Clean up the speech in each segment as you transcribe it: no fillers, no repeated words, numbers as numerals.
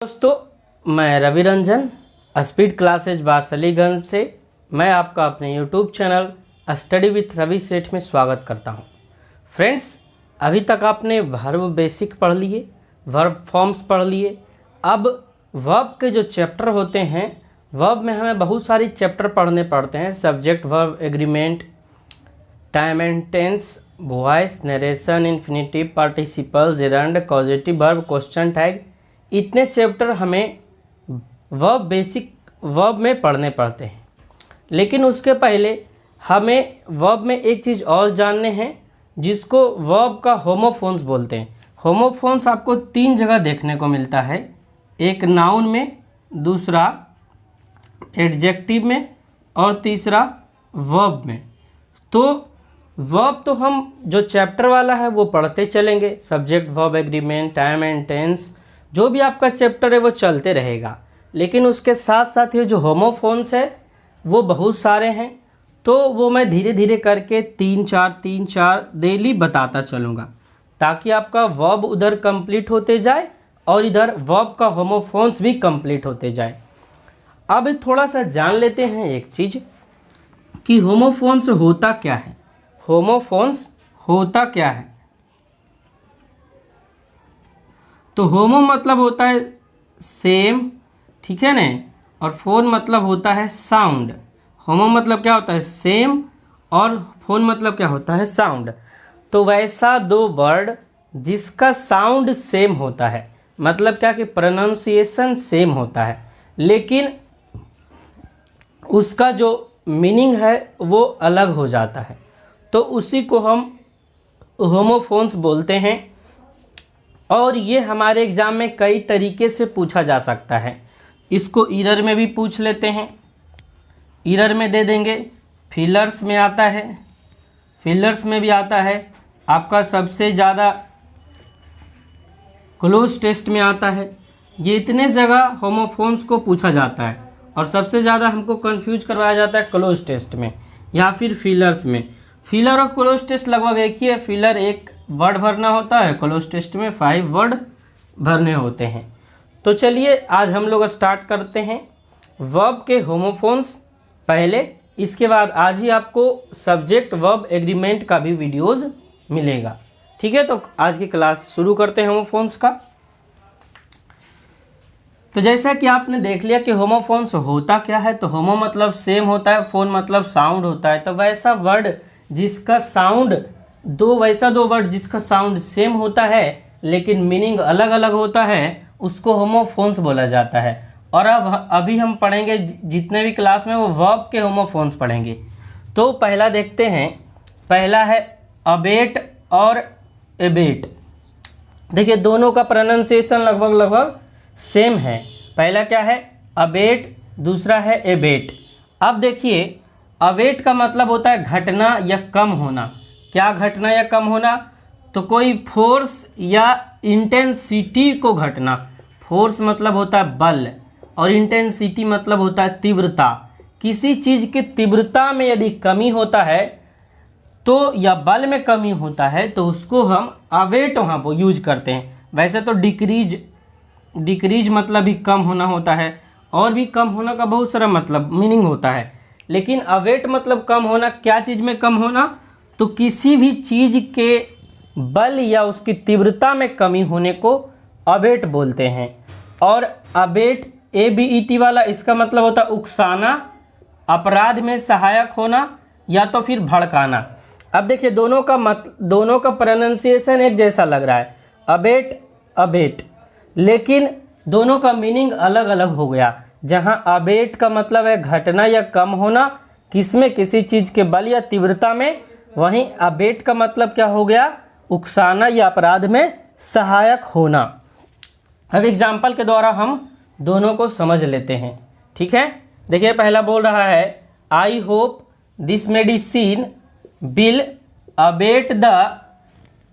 दोस्तों, मैं Ravi Ranjan speed classes Barsaliganj से मैं आपका अपने YouTube channel study with Ravi Seth में स्वागत करता हूं। फ्रेंड्स, अभी तक आपने वर्ब बेसिक पढ़ लिए, वर्ब फॉर्म्स पढ़ लिए। अब वर्ब के जो चैप्टर होते हैं, वर्ब में हमें बहुत सारी चैप्टर पढ़ने पड़ते हैं। Subject, verb, agreement, time and tense, voice, narration, infinitive, participle, gerund, causative verb, question tag, इतने चैप्टर हमें वर्ब बेसिक वर्ब में पढ़ने पड़ते हैं। लेकिन उसके पहले हमें वर्ब में एक चीज़ और जानने हैं, जिसको वर्ब का होमोफोन्स बोलते हैं। होमोफोन्स आपको 3 जगह देखने को मिलता है, एक नाउन में, दूसरा एडजेक्टिव में और तीसरा वर्ब में। तो वर्ब तो हम जो चैप्टर वाला है वो पढ़ते चलेंगे, subject, verb, agreement, time and tense, जो भी आपका चैप्टर है वो चलते रहेगा। लेकिन उसके साथ साथ ये जो होमोफोन्स है वो बहुत सारे हैं, तो वो मैं धीरे धीरे करके 3-4 डेली बताता चलूँगा, ताकि आपका वर्ब उधर कंप्लीट होते जाए और इधर वर्ब का होमोफोन्स भी कंप्लीट होते जाए। अब थोड़ा सा जान लेते हैं एक चीज़ कि होमोफोन्स होता क्या है। होमोफोन्स होता क्या है? तो होमो मतलब होता है सेम, ठीक है ना, और फोन मतलब होता है साउंड। होमो मतलब क्या होता है? सेम, और फोन मतलब क्या होता है? साउंड। तो वैसा 2 वर्ड जिसका साउंड सेम होता है, मतलब क्या कि प्रोनाउंसिएशन सेम होता है, लेकिन उसका जो मीनिंग है वो अलग हो जाता है, तो उसी को हम होमोफोन्स बोलते हैं। और ये हमारे एग्जाम में कई तरीके से पूछा जा सकता है। इसको ईरर में भी पूछ लेते हैं, ईरर में दे देंगे, फिलर्स में आता है, फिलर्स में भी आता है, आपका सबसे ज़्यादा क्लोज टेस्ट में आता है। ये इतने जगह होमोफोन्स को पूछा जाता है, और सबसे ज़्यादा हमको कंफ्यूज करवाया जाता है क्लोज टेस्ट में या फिर फिलर्स में। फिलर और क्लोज टेस्ट लगभग एक ही है। फिलर 1 वर्ड भरना होता है, क्लोज टेस्ट में 5 वर्ड भरने होते हैं। तो चलिए आज हम लोग स्टार्ट करते हैं वर्ब के होमोफोन्स पहले, इसके बाद आज ही आपको सब्जेक्ट, वर्ब, एग्रीमेंट का भी वीडियोस मिलेगा। ठीक है, तो आज की क्लास शुरू करते हैं होमोफोन्स का। तो जैसा कि आपने देख लिया कि होमोफोन्स होता क्या है, तो होमो मतलब सेम होता है, फोन मतलब साउंड होता है। तो वैसा वर्ड जिसका साउंड वैसा 2 वर्ड जिसका साउंड सेम होता है लेकिन मीनिंग अलग अलग होता है, उसको होमोफोन्स बोला जाता है। और अब अभी हम पढ़ेंगे, जितने भी क्लास में वो वर्ब के होमोफोन्स पढ़ेंगे। तो पहला देखते हैं, पहला है अबेट और एबेट। देखिए दोनों का प्रोनाउंसिएशन लगभग सेम है। पहला क्या है? अबेट, दूसरा है एबेट। अब देखिए, अबेट का मतलब होता है घटना या कम होना। क्या घटना या कम होना? तो कोई फोर्स या इंटेंसिटी को घटना। फोर्स मतलब होता है बल, और इंटेंसिटी मतलब होता है तीव्रता। किसी चीज़ की तीव्रता में यदि कमी होता है तो, या बल में कमी होता है, तो उसको हम अवेट वहाँ पर यूज करते हैं। वैसे तो डिक्रीज मतलब भी कम होना होता है, और भी कम होना का बहुत सारा मतलब मीनिंग होता है, लेकिन अवेट मतलब कम होना। क्या चीज़ में कम होना? तो किसी भी चीज़ के बल या उसकी तीव्रता में कमी होने को अवेट बोलते हैं। और अवेट ABET वाला, इसका मतलब होता है उकसाना, अपराध में सहायक होना, या तो फिर भड़काना। अब देखिए दोनों का प्रोनाउंसिएशन एक जैसा लग रहा है, अबेट, लेकिन दोनों का मीनिंग अलग अलग हो गया। जहां अबेट का मतलब है घटना या कम होना, किसमें? किसी चीज़ के बल या तीव्रता में। वहीं अबेट का मतलब क्या हो गया? उकसाना या अपराध में सहायक होना। अब एग्जाम्पल के द्वारा हम दोनों को समझ लेते हैं, ठीक है। देखिए पहला बोल रहा है, I hope this medicine will abate the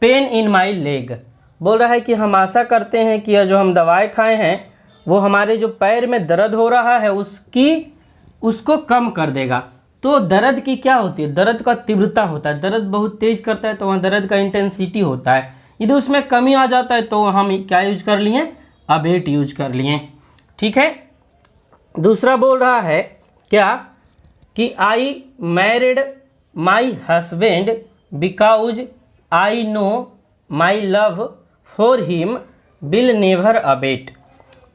pain in my leg. बोल रहा है कि हम आशा करते हैं कि यह जो हम दवाई खाए हैं वो हमारे जो पैर में दर्द हो रहा है उसको कम कर देगा। तो दर्द की क्या होती है? दर्द का तीव्रता होता है। दर्द बहुत तेज करता है तो वहाँ दर्द का इंटेंसिटी होता है। यदि उसमें कमी आ जाता है तो हम क्या यूज कर लिए? अबेट यूज कर लिए। ठीक है, दूसरा बोल रहा है क्या कि I married my husband because I know my love for him will never abate.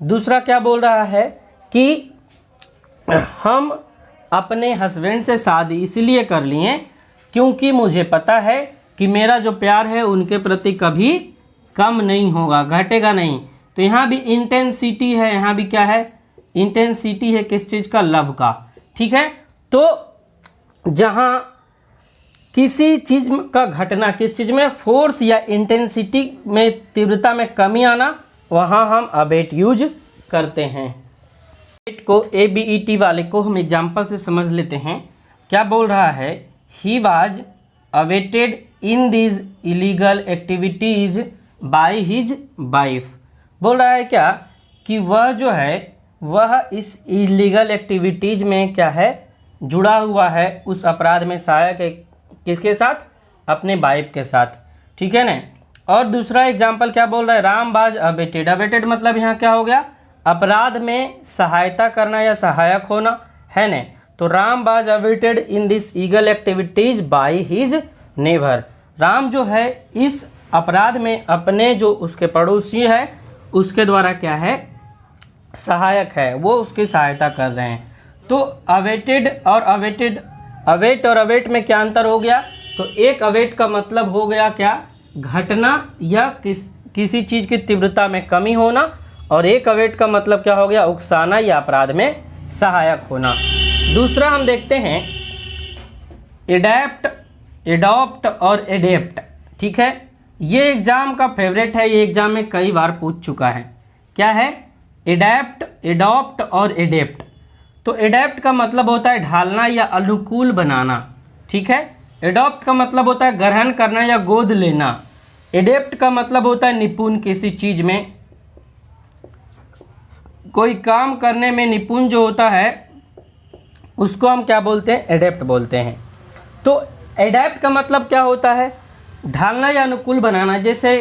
दूसरा क्या बोल रहा है कि हम अपने हस्बैंड से शादी इसलिए कर लिए क्योंकि मुझे पता है कि मेरा जो प्यार है उनके प्रति कभी कम नहीं होगा, घटेगा नहीं। तो यहाँ भी इंटेंसिटी है, यहाँ भी क्या है, इंटेंसिटी है किस चीज़ का, लव का। ठीक है, तो जहाँ किसी चीज़ का घटना, किस चीज़ में, फोर्स या इंटेंसिटी में, तीव्रता में कमी आना, वहाँ हम अबेट यूज करते हैं। अबेट को ABET वाले को हम एग्जाम्पल से समझ लेते हैं। क्या बोल रहा है, he was awaited in these illegal activities by his wife. बोल रहा है क्या कि वह जो है वह इस इलीगल एक्टिविटीज में क्या है, जुड़ा हुआ है, उस अपराध में सहायक है, किसके साथ, अपने वाइफ के साथ। ठीक है ना। और दूसरा एग्जाम्पल क्या बोल रहा है, राम वाज अवेटेड। अवेटेड मतलब यहाँ क्या हो गया, अपराध में सहायता करना या सहायक होना, है ना। तो Ram was awaited in this eagle activities by his neighbour. Ram जो है इस अपराध में अपने जो उसके पड़ोसी है उसके द्वारा क्या है, सहायक है, वो उसकी सहायता कर रहे हैं। तो अवेटेड और अवेटेड, अवेट और अवेट में क्या अंतर हो गया, तो एक अवेट का मतलब हो गया क्या, घटना या किसी चीज़ की तीव्रता में कमी होना, और एक अवेट का मतलब क्या हो गया, उकसाना या अपराध में सहायक होना। दूसरा हम देखते हैं एडैप्ट, एडॉप्ट और एडेप्ट। ठीक है, ये एग्जाम का फेवरेट है, ये एग्जाम में कई बार पूछ चुका है। क्या है, एडैप्ट, एडॉप्ट और एडेप्ट। तो एडैप्ट का मतलब होता है ढालना या अनुकूल बनाना। ठीक है, एडॉप्ट का मतलब होता है ग्रहण करना या गोद लेना। एडेप्ट का मतलब होता है निपुण, किसी चीज में, कोई काम करने में निपुण जो होता है उसको हम क्या बोलते हैं, एडेप्ट बोलते हैं। तो एडेप्ट का मतलब क्या होता है, ढालना या अनुकूल बनाना। जैसे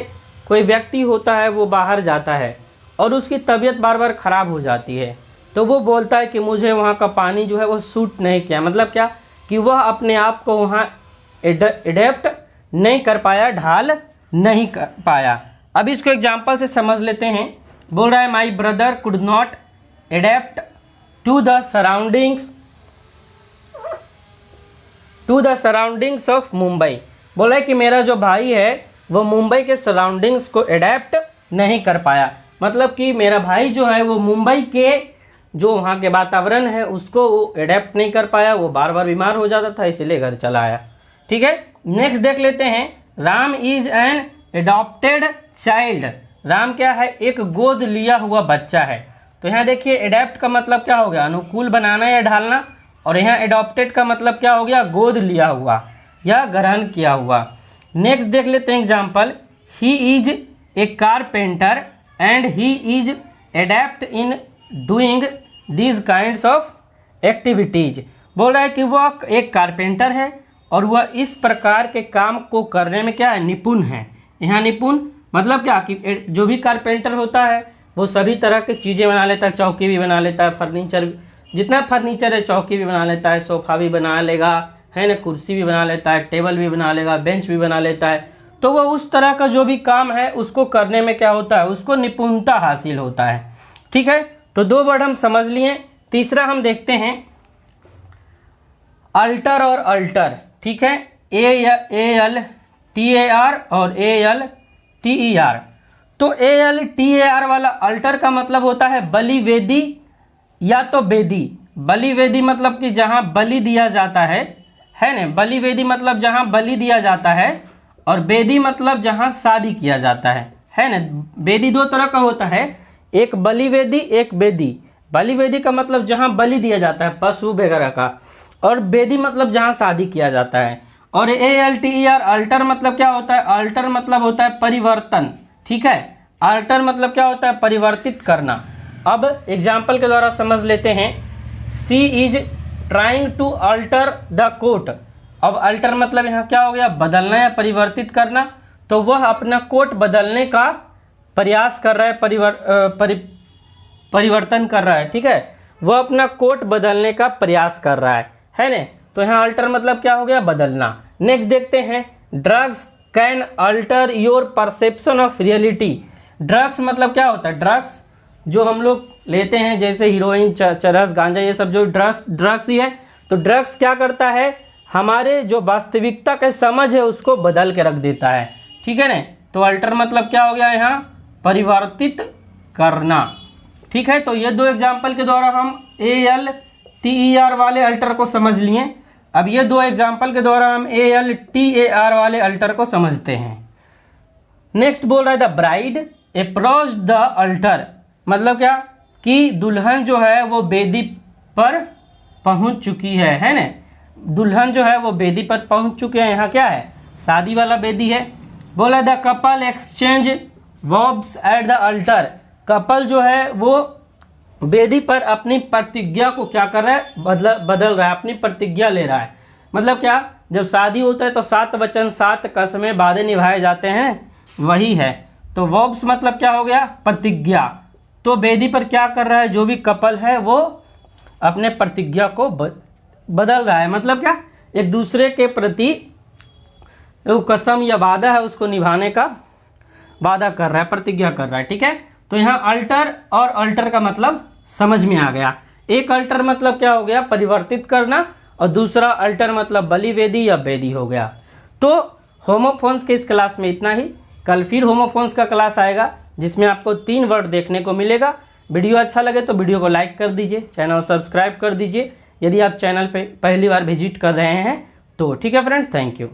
कोई व्यक्ति होता है, वो बाहर जाता है और उसकी तबीयत बार बार ख़राब हो जाती है, तो वो बोलता है कि मुझे वहाँ का पानी जो है वो सूट नहीं किया। मतलब क्या कि वह अपने आप को वहाँ एडेप्ट नहीं कर पाया, ढाल नहीं कर पाया। अब इसको एग्जाम्पल से समझ लेते हैं। बोल रहा है my brother could not adapt to the surroundings of Mumbai. बोला है कि मेरा जो भाई है वो मुंबई के सराउंडिंग्स को एडेप्ट नहीं कर पाया। मतलब कि मेरा भाई जो है वो मुंबई के जो वहाँ के वातावरण है उसको वो एडेप्ट नहीं कर पाया, वो बार बार बीमार हो जाता था, इसलिए घर चला आया। ठीक है, नेक्स्ट देख लेते हैं, Ram is an adopted child. Ram क्या है, एक गोद लिया हुआ बच्चा है। तो यहाँ देखिए एडेप्ट का मतलब क्या हो गया, अनुकूल बनाना या ढालना, और यहाँ एडॉप्टेड का मतलब क्या हो गया, गोद लिया हुआ या ग्रहण किया हुआ। नेक्स्ट देख लेते हैं example, he is a carpenter and he is adept in doing these kinds of activities. बोल रहा है कि वह एक कारपेंटर है और वह इस प्रकार के काम को करने में क्या है, निपुण है। यहाँ निपुण मतलब क्या कि जो भी कारपेंटर होता है वो सभी तरह की चीज़ें बना लेता है, चौकी भी बना लेता है, फर्नीचर, जितना फर्नीचर है चौकी भी बना लेता है, सोफा भी बना लेगा, है ना, कुर्सी भी बना लेता है, टेबल भी बना लेगा, बेंच भी बना लेता है। तो वह उस तरह का जो भी काम है उसको करने में क्या होता है, उसको निपुणता हासिल होता है। ठीक है, तो दो वर्ड हम समझ लिए। तीसरा हम देखते हैं अल्टर और अल्टर। ठीक है, ALTAR और ALTER। तो ALTAR वाला अल्टर का मतलब होता है बलि वेदी या तो वेदी। बलि वेदी मतलब कि जहाँ बलि दिया जाता है ना, बलि वेदी मतलब जहाँ बलि दिया जाता है, और वेदी मतलब जहाँ शादी किया जाता है ना। वेदी दो तरह का होता है, एक बलि वेदी, एक वेदी। बलि वेदी का मतलब जहाँ बलि दिया जाता है पशु वगैरह का, और वेदी मतलब जहाँ शादी किया जाता है। और ALTER अल्टर मतलब क्या होता है, अल्टर मतलब होता है परिवर्तन। ठीक है, अल्टर मतलब क्या होता है, परिवर्तित करना। अब एग्जाम्पल के द्वारा समझ लेते हैं, she is trying to alter the coat. अब अल्टर मतलब यहाँ क्या हो गया, बदलना या परिवर्तित करना। तो वह अपना कोट बदलने का प्रयास कर रहा है, परिवर्तन कर रहा है, ठीक है, वह अपना कोट बदलने का प्रयास कर रहा है ना। तो यहाँ अल्टर मतलब क्या हो गया, बदलना। नेक्स्ट देखते हैं, drugs can alter your perception of reality. Drugs मतलब क्या होता है, ड्रग्स जो हम लोग लेते हैं जैसे हीरोइन, चरस, गांजा, ये सब जो ड्रग्स ही है। तो ड्रग्स क्या करता है, हमारे जो वास्तविकता का समझ है उसको बदल के रख देता है, ठीक है ना। तो अल्टर मतलब क्या हो गया यहाँ, परिवर्तित करना, ठीक है। तो ये दो एग्जाम्पल के द्वारा हम ALTER वाले अल्टर को समझ लिए। अब ये दो एग्जाम्पल के द्वारा हम ALTAR वाले अल्टर को समझते हैं। नेक्स्ट बोल रहा है the bride approached the alter, मतलब क्या कि दुल्हन जो है वो वेदी पर पहुंच चुकी है ना। दुल्हन जो है वो वेदी पर पहुंच चुके हैं, यहाँ क्या है, शादी वाला वेदी है। बोला the couple exchange vows at the altar, couple जो है वो वेदी पर अपनी प्रतिज्ञा को क्या कर रहा है, बदल रहा है, अपनी प्रतिज्ञा ले रहा है। मतलब क्या, जब शादी होता है तो 7 वचन 7 कसमें वादे निभाए जाते हैं, वही है। तो वॉब्स मतलब क्या हो गया, प्रतिज्ञा। तो वेदी पर क्या कर रहा है, जो भी कपल है वो अपने प्रतिज्ञा को बदल रहा है। मतलब क्या, एक दूसरे के प्रति जो कसम या वादा है उसको निभाने का वादा कर रहा है, प्रतिज्ञा कर रहा है, ठीक है। तो यहाँ अल्टर और अल्टर का मतलब समझ में आ गया। एक अल्टर मतलब क्या हो गया, परिवर्तित करना, और दूसरा अल्टर मतलब बलि वेदी या वेदी हो गया। तो होमोफोन्स के इस क्लास में इतना ही। कल फिर होमोफोन्स का क्लास आएगा जिसमें आपको 3 वर्ड देखने को मिलेगा। वीडियो अच्छा लगे तो वीडियो को लाइक कर दीजिए, चैनल सब्सक्राइब कर दीजिए यदि आप चैनल पे पहली बार विजिट कर रहे हैं तो, ठीक है फ्रेंड्स, थैंक यू।